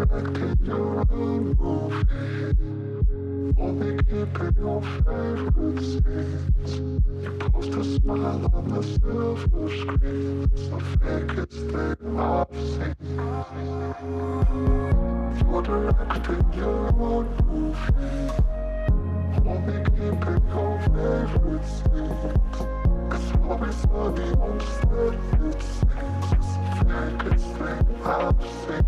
directing your own movie. Only keeping your favorite scenes. You post a smile on the silver screen. It's the fakest thing I've seen. You're directing your own movie. Only keeping your favorite scenes. It's always sunny on set, it seems. It's the fakest thing I've seen.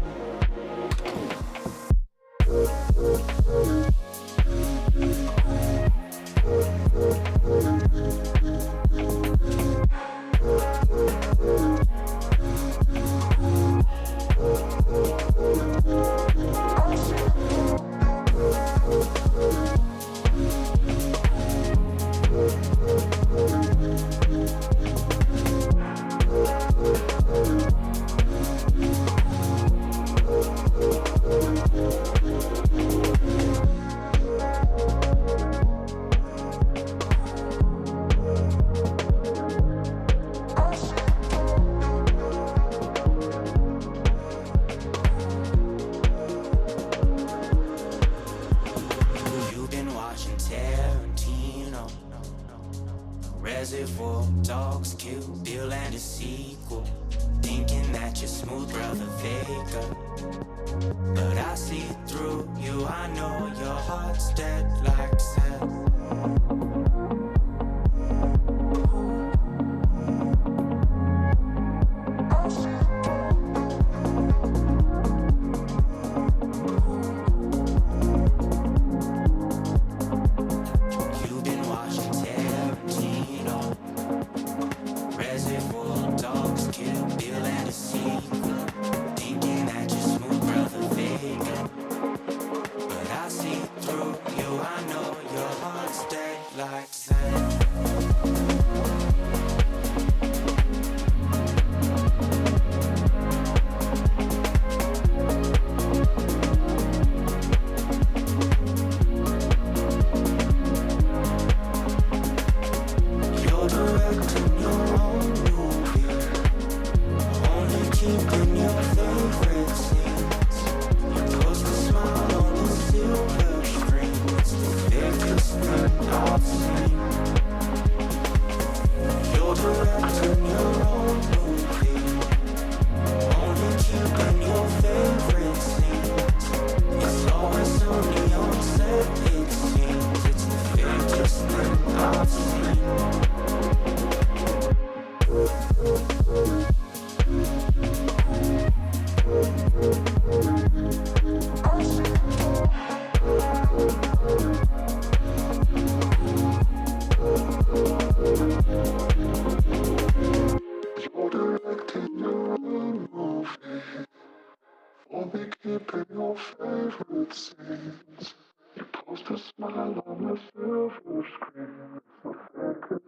Reservoir dogs, Kill Bill and a sequel. Thinking that you're smooth, brother faker. But I see through you, I know your heart's dead like sand. Like sand. You're directing your own movie, only keeping your favorite scenes. You post a smile on the silver screen. It's the biggest thing I've seen. You're directing your own movie, only keeping your favorite scenes. It's always only on set, it seems. It's the biggest thing I've seen. You're directing your own movie. Only keeping your favorite scenes. You post a smile on the silver screen. It's the fakest